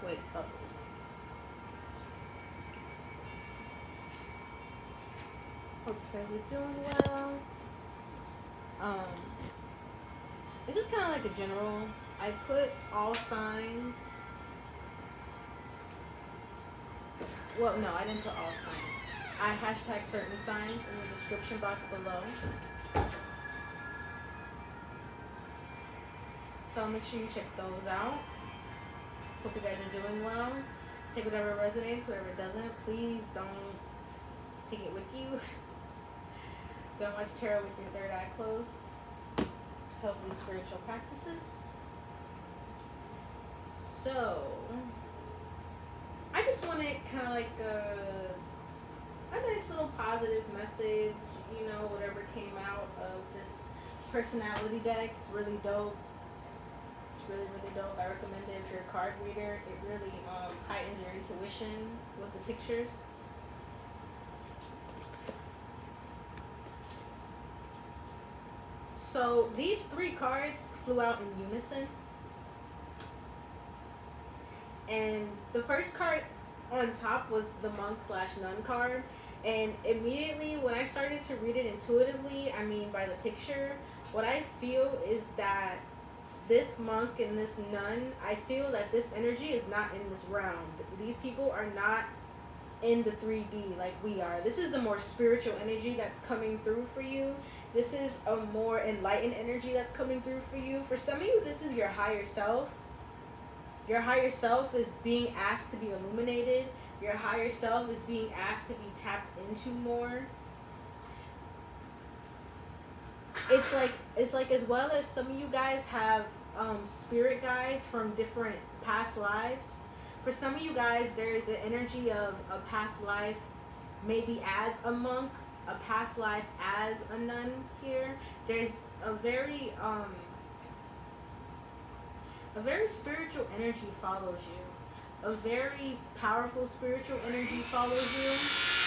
Wait, bubbles. Hope you guys are doing well. Um, this is kind of like a general. I put all signs. Well, no, I didn't put all signs. I hashtag certain signs in the description box below. So make sure you check those out. Hope you guys are doing well. Take whatever resonates, whatever doesn't. Please don't take it with you. Don't watch tarot with your third eye closed. Healthy spiritual practices. So, I just wanted kind of like a nice little positive message, you know, whatever came out of this personality deck. It's really dope. It's really, really dope. I recommend it if you're a card reader. It really heightens your intuition with the pictures. So these three cards flew out in unison. And the first card on top was the monk/nun card. And immediately when I started to read it intuitively, I mean by the picture, what I feel is that this monk and this nun, I feel that this energy is not in this realm. These people are not in the 3D like we are. This is the more spiritual energy that's coming through for you. This is a more enlightened energy that's coming through for you. For some of you, this is your higher self. Your higher self is being asked to be illuminated. Your higher self is being asked to be tapped into more. It's like as well as some of you guys have spirit guides from different past lives. For some of you guys, there is an energy of a past life, maybe as a monk, a past life as a nun here. There's a very spiritual energy follows you. A very powerful spiritual energy follows you.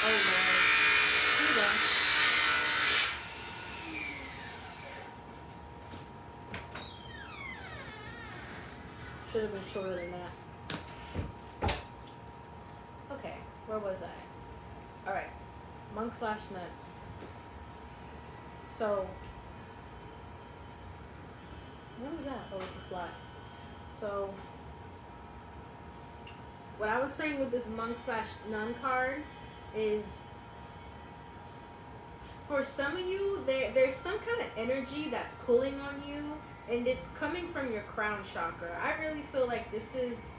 Oh Lord. Here you go. Should have been shorter than that. Okay, where was I? Alright. Monk/nun. So, what was that? Oh, it's a fly. So, what I was saying with this monk/nun card is, for some of you, there's some kind of energy that's pulling on you, and it's coming from your crown chakra. I really feel like this is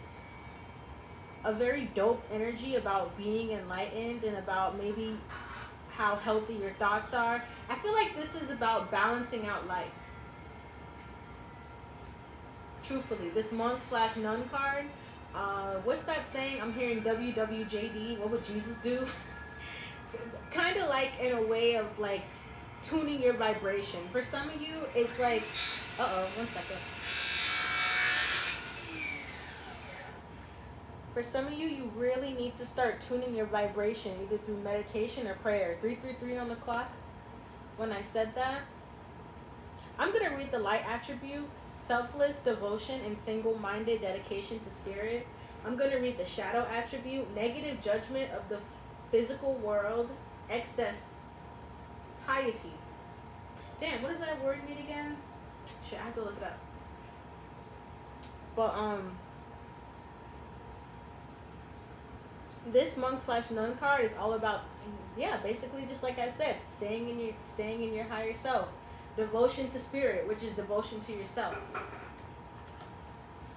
a very dope energy about being enlightened and about maybe how healthy your thoughts are. I feel like this is about balancing out life. Truthfully, this monk/nun card, what's that saying? I'm hearing WWJD, what would Jesus do? Kind of like in a way of like tuning your vibration. For some of you, it's like, one second. For some of you, you really need to start tuning your vibration, either through meditation or prayer. 333 on the clock. When I said that, I'm going to read the light attribute, selfless devotion and single-minded dedication to spirit. I'm going to read the shadow attribute, negative judgment of the physical world, excess piety. Damn, what does that word mean again? Shit, I have to look it up. But, this monk/nun card is all about, yeah, basically just like I said, staying in your higher self. Devotion to spirit, which is devotion to yourself.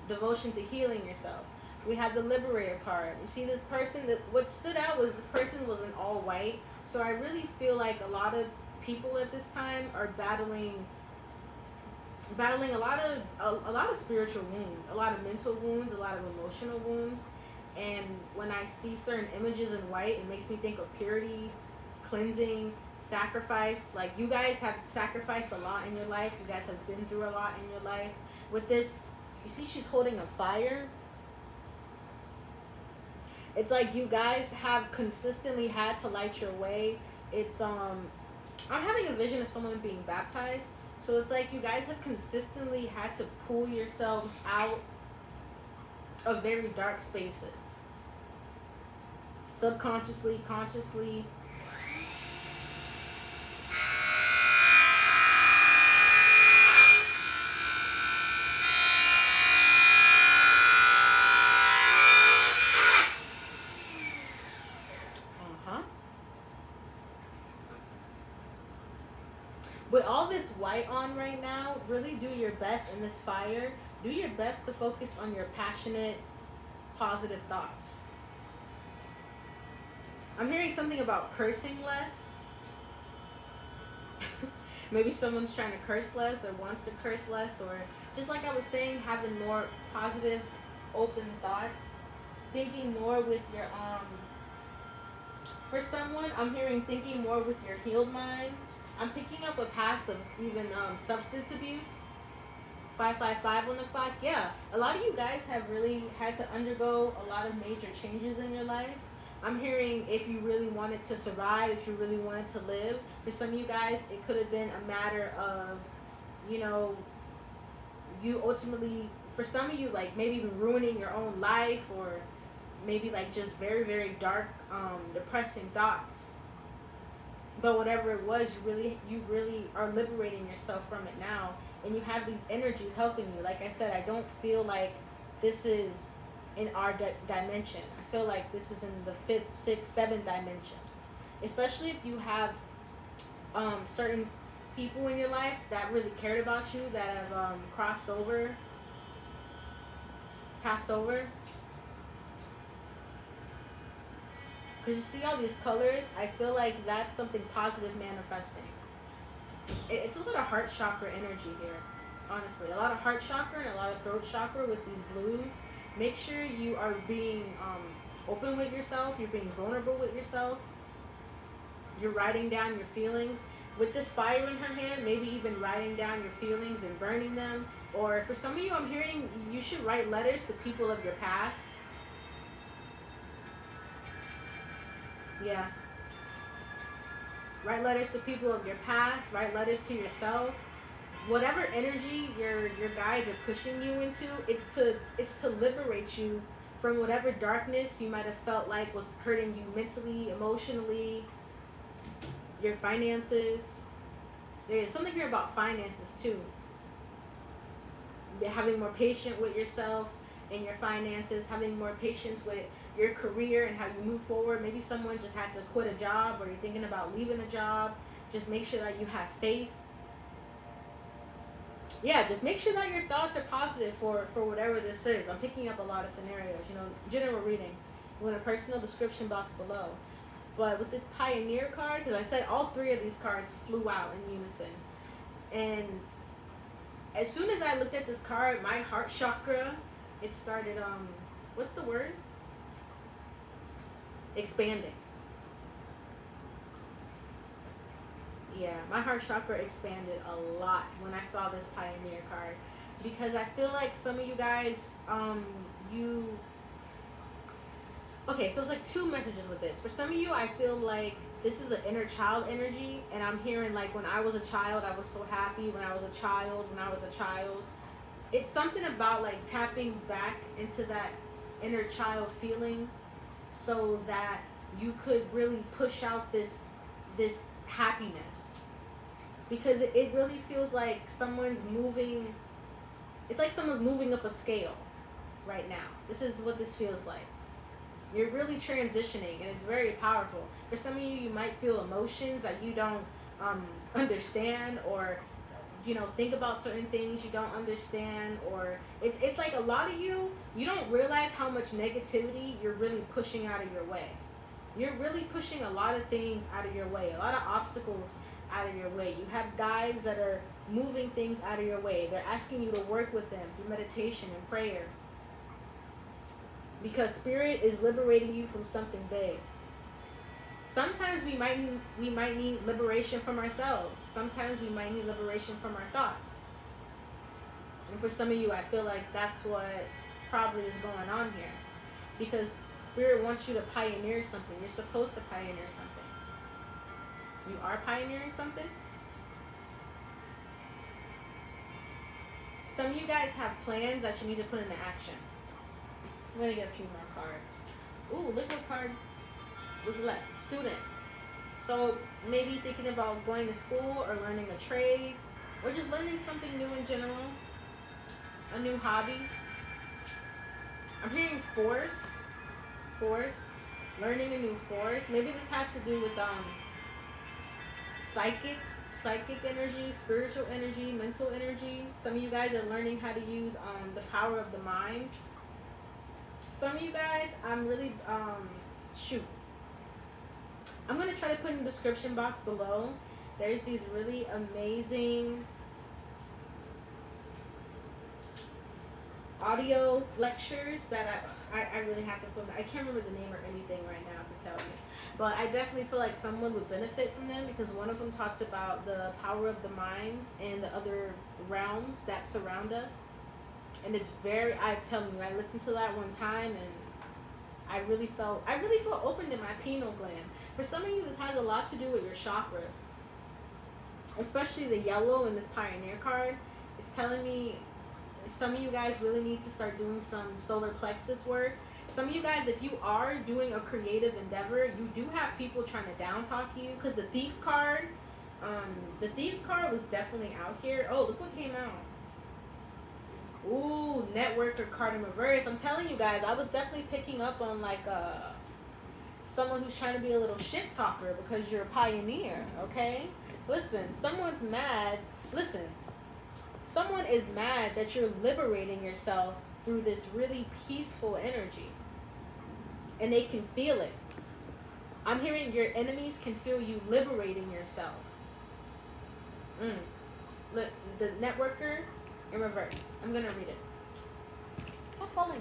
Devotion to healing yourself. We have the Liberator card. You see this person, what stood out was this person was in all white. So I really feel like a lot of people at this time are battling a lot of spiritual wounds, a lot of mental wounds, a lot of emotional wounds. And when I see certain images in white, it makes me think of purity, cleansing, sacrifice. Like, you guys have sacrificed a lot in your life. You guys have been through a lot in your life. With this, you see she's holding a fire. It's like you guys have consistently had to light your way. It's, I'm having a vision of someone being baptized. So it's like you guys have consistently had to pull yourselves out of very dark spaces, subconsciously, consciously. Uh-huh. With all this white on right now, really do your best in this fire. Do your best to focus on your passionate, positive thoughts. I'm hearing something about cursing less. Maybe someone's trying to curse less or wants to curse less, or just like I was saying, having more positive, open thoughts. Thinking more with your for someone, I'm hearing thinking more with your healed mind. I'm picking up a past of even substance abuse. 555 on the clock. Yeah, a lot of you guys have really had to undergo a lot of major changes in your life. I'm hearing if you really wanted to survive, if you really wanted to live. For some of you guys, it could have been a matter of, you know, you ultimately, for some of you, like maybe even ruining your own life, or maybe like just very, very dark, depressing thoughts. But whatever it was, you really are liberating yourself from it now, and you have these energies helping you. Like I said, I don't feel like this is in our dimension. I feel like this is in the fifth, sixth, seventh dimension. Especially if you have certain people in your life that really cared about you, that have passed over. Because you see all these colors, I feel like that's something positive manifesting. It's a lot of heart chakra energy here, honestly. A lot of heart chakra and a lot of throat chakra with these blues. Make sure you are being open with yourself. You're being vulnerable with yourself. You're writing down your feelings. With this fire in her hand, maybe even writing down your feelings and burning them. Or for some of you, I'm hearing you should write letters to people of your past. Yeah. Write letters to people of your past. Write letters to yourself. Whatever energy your guides are pushing you into, it's to liberate you from whatever darkness you might have felt like was hurting you mentally, emotionally, your finances. There's something here about finances too. Having more patience with yourself and your finances, having more patience with your career and how you move forward. Maybe someone just had to quit a job, or you're thinking about leaving a job. Just make sure that you have faith. Yeah, just make sure that your thoughts are positive for whatever this is. I'm picking up a lot of scenarios, general reading. You want a personal description box below. But with this Pioneer card, because I said all three of these cards flew out in unison. And as soon as I looked at this card, my heart chakra, it started, what's the word? Expanding. Yeah, my heart chakra expanded a lot when I saw this Pioneer card, because I feel like some of you guys, okay, so it's like two messages with this. For some of you, I feel like this is an inner child energy, and I'm hearing like when I was a child, I was so happy. When I was a child, it's something about like tapping back into that inner child feeling, so that you could really push out this happiness, because it really feels like someone's moving. It's like someone's moving up a scale right now. This is what this feels like. You're really transitioning, and it's very powerful. For some of you, you might feel emotions that you don't understand, or think about certain things you don't understand, or it's like a lot of you don't realize how much negativity you're really pushing out of your way. You're really pushing a lot of things out of your way, a lot of obstacles out of your way. You have guides that are moving things out of your way. They're asking you to work with them through meditation and prayer, because spirit is liberating you from something big. Sometimes we might need liberation from ourselves. Sometimes we might need liberation from our thoughts. And for some of you, I feel like that's what probably is going on here, because spirit wants you to pioneer something. You're supposed to pioneer something. You are pioneering something. Some of you guys have plans that you need to put into action. I'm gonna get a few more cards. Ooh, look what card was left. Student. So maybe thinking about going to school or learning a trade or just learning something new in general, a new hobby. I'm hearing force, force, learning a new force. Maybe this has to do with psychic, psychic energy, spiritual energy, mental energy. Some of you guys are learning how to use the power of the mind. Some of you guys, I'm really shoot. I'm gonna try to put in the description box below. There's these really amazing audio lectures that I really have to put. I can't remember the name or anything right now to tell you, but I definitely feel like someone would benefit from them because one of them talks about the power of the mind and the other realms that surround us, and it's very. I'm telling you, I listened to that one time and I really felt opened in my pineal gland. For some of you, this has a lot to do with your chakras, especially the yellow in this Pioneer card. It's telling me some of you guys really need to start doing some solar plexus work. Some of you guys, if you are doing a creative endeavor, you do have people trying to down talk you because the thief card was definitely out here. Oh, look what came out. Ooh, networker card in reverse. I'm telling you guys, I was definitely picking up on like someone who's trying to be a little shit talker because you're a pioneer, okay? Listen, someone's mad. Listen, someone is mad that you're liberating yourself through this really peaceful energy. And they can feel it. I'm hearing your enemies can feel you liberating yourself. Look, the networker in reverse. I'm gonna read it. Stop falling.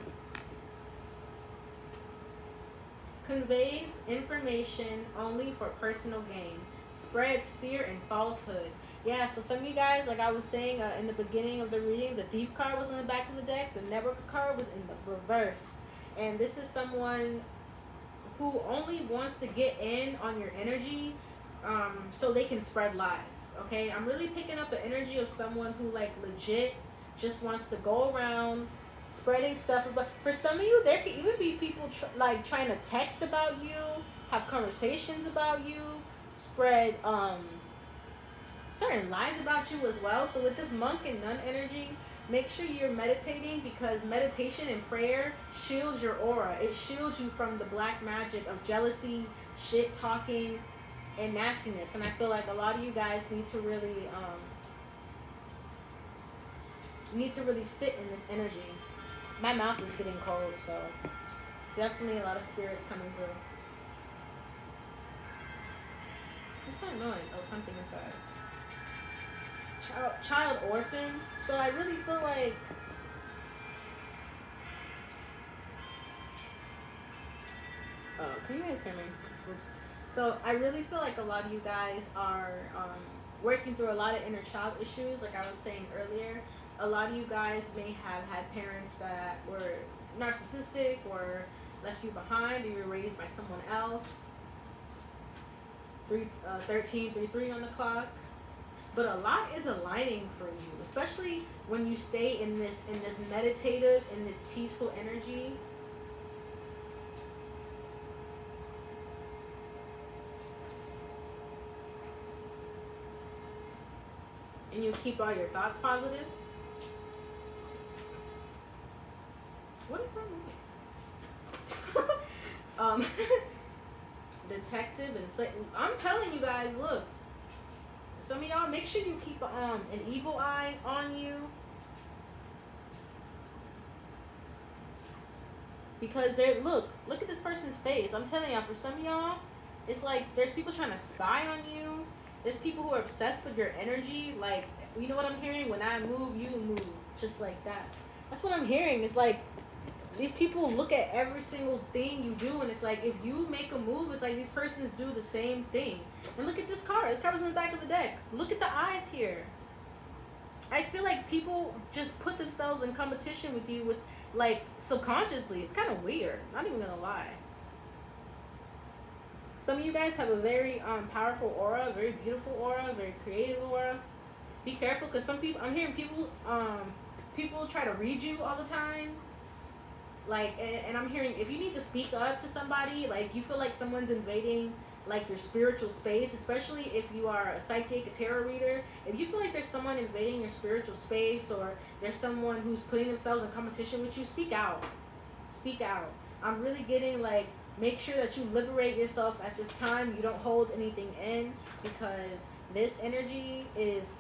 Conveys information only for personal gain. Spreads fear and falsehood. Yeah, so some of you guys, like I was saying in the beginning of the reading, the thief card was in the back of the deck. The network card was in the reverse. And this is someone who only wants to get in on your energy so they can spread lies, okay? I'm really picking up the energy of someone who like legit just wants to go around spreading stuff about. For some of you, there could even be people trying to text about you, have conversations about you, spread certain lies about you as well. So with this monk and nun energy, make sure you're meditating because meditation and prayer shields your aura. It shields you from the black magic of jealousy, shit talking, and nastiness. And I feel like a lot of you guys need to really sit in this energy. My mouth is getting cold, so definitely a lot of spirits coming through. What's that noise? Oh, something inside. Child orphan. So I really feel like can you guys hear me? Oops. So I really feel like a lot of you guys are working through a lot of inner child issues. Like I was saying earlier, a lot of you guys may have had parents that were narcissistic or left you behind, or you were raised by someone else. 1333 on the clock. But a lot is aligning for you, especially when you stay in this meditative, in this peaceful energy. And you keep all your thoughts positive. What is that noise? Detective and I'm telling you guys, look. Some of y'all, make sure you keep an evil eye on you. Because look at this person's face. I'm telling y'all, for some of y'all, it's like there's people trying to spy on you. There's people who are obsessed with your energy. Like, you know what I'm hearing? When I move, you move. Just like that. That's what I'm hearing. It's like these people look at every single thing you do, and it's like if you make a move, it's like these persons do the same thing. And look at this card. This card was in the back of the deck. Look at the eyes here. I feel like people just put themselves in competition with you with like subconsciously. It's kind of weird. Not even gonna lie. Some of you guys have a very powerful aura, very beautiful aura, very creative aura. Be careful, because some people, I'm hearing people try to read you all the time. Like, and I'm hearing if you need to speak up to somebody, like you feel like someone's invading like your spiritual space, especially if you are a psychic, a tarot reader. If you feel like there's someone invading your spiritual space, or there's someone who's putting themselves in competition with you, speak out. Speak out. I'm really getting like, make sure that you liberate yourself at this time. You don't hold anything in, because this energy is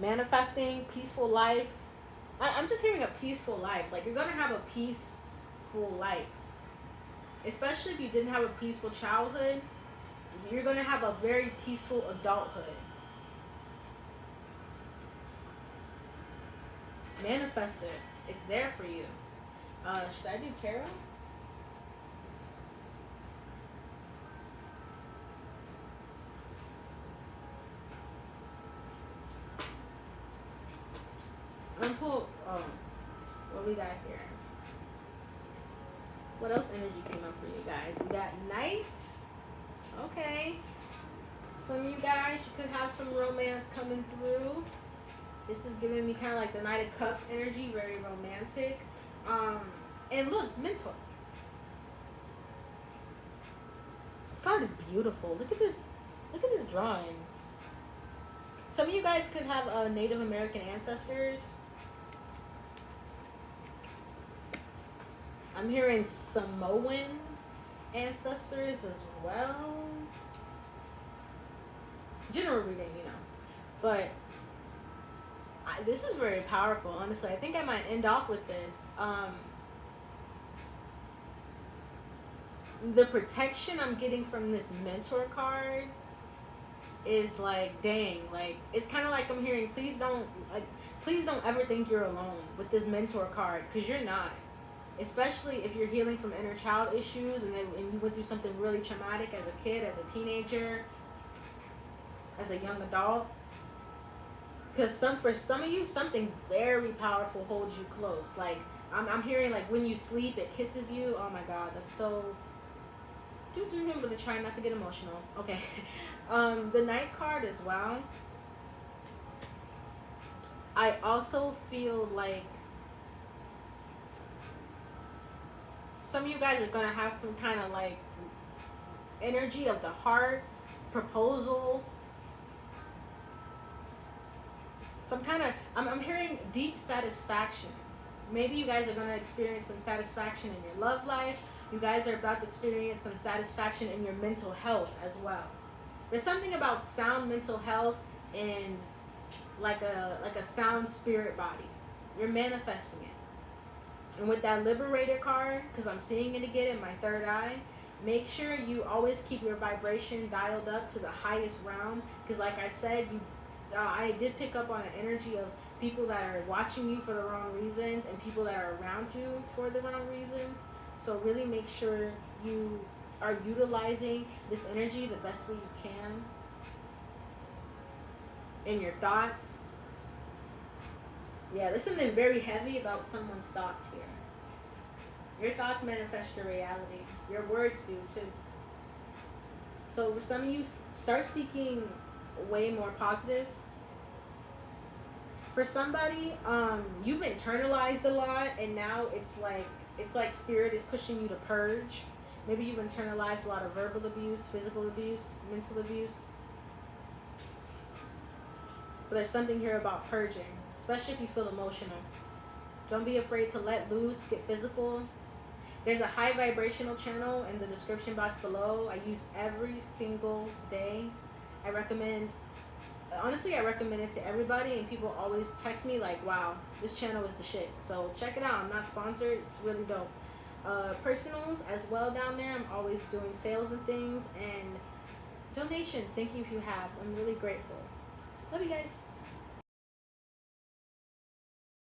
manifesting peaceful life. I'm just hearing a peaceful life. Like, you're gonna have a peaceful life, especially if you didn't have a peaceful childhood. You're gonna have a very peaceful adulthood. Manifest it. It's there for you. Should I do tarot? I'm gonna pull. Oh, what we got here? What else energy came up for you guys? We got Knight. Okay. Some of you guys, you could have some romance coming through. This is giving me kind of like the Knight of Cups energy, very romantic. And look, mentor. This card is beautiful. Look at this. Look at this drawing. Some of you guys could have Native American ancestors. I'm hearing Samoan ancestors as well. General reading, you know. But this is very powerful, honestly. I think I might end off with this. The protection I'm getting from this mentor card is like, dang, like, it's kind of like I'm hearing, please don't ever think you're alone with this mentor card, because you're not. Especially if you're healing from inner child issues, and you went through something really traumatic as a kid, as a teenager, as a young adult. Because for some of you, something very powerful holds you close. Like, I'm hearing, like, when you sleep, it kisses you. Oh my God, that's so. I'm gonna try not to get emotional. Okay. The Knight card as well. I also feel like some of you guys are gonna have some kind of like energy of the heart, proposal, some kind of, I'm hearing deep satisfaction. Maybe you guys are going to experience some satisfaction in your love life. You guys are about to experience some satisfaction in your mental health as well. There's something about sound mental health and like a sound spirit body. You're manifesting it. And with that Liberator card, because I'm seeing it again in my third eye, make sure you always keep your vibration dialed up to the highest realm. Because like I said, I did pick up on an energy of people that are watching you for the wrong reasons and people that are around you for the wrong reasons. So really make sure you are utilizing this energy the best way you can in your thoughts. Yeah, there's something very heavy about someone's thoughts here. Your thoughts manifest your reality. Your words do too. So for some of you, start speaking way more positive. For somebody, you've internalized a lot, and now it's like spirit is pushing you to purge. Maybe you've internalized a lot of verbal abuse, physical abuse, mental abuse. But there's something here about purging, especially if you feel emotional. Don't be afraid to let loose, get physical. There's a high vibrational channel in the description box below. I use every single day. I recommend it to everybody, and people always text me like, wow, this channel is the shit. So check it out. I'm not sponsored. It's really dope. Personals as well down there. I'm always doing sales and things, and donations. Thank you if you have. I'm really grateful. Love you guys.